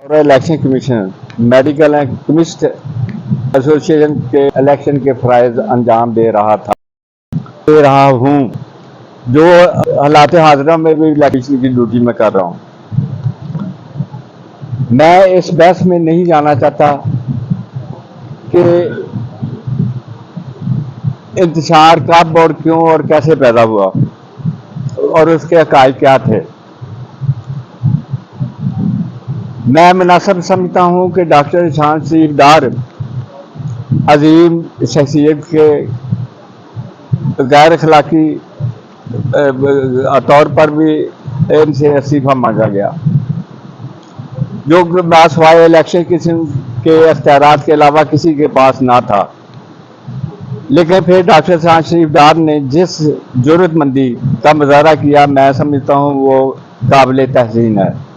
और election commission medical and chemist association के election के फ़राइज़ अंजाम दे रहा हूँ, जो हालात हाज़िरा में भी इलेक्शन की ड्यूटी में कर रहा हूँ। मैं इस बहस में नहीं जाना चाहता कि इंतशार कब और क्यों और कैसे पैदा हुआ और उसके हक़ाइक़ क्या थे। मैं मुनासिब समझता हूँ कि डॉक्टर इरशाद शरीफ डार अजीम शख्सियत के गैर अखलाकी तौर पर भी इनसे इस्तीफ़ा मांगा गया, जो बासवाए इलेक्शन किस्म के अख्तियारात के अलावा किसी के पास ना था। लेकिन फिर डॉक्टर इरशाद शरीफ डार ने जिस जुर्रतमंदी का मुजाहरा किया, मैं समझता हूँ वो काबिल तहसीन है।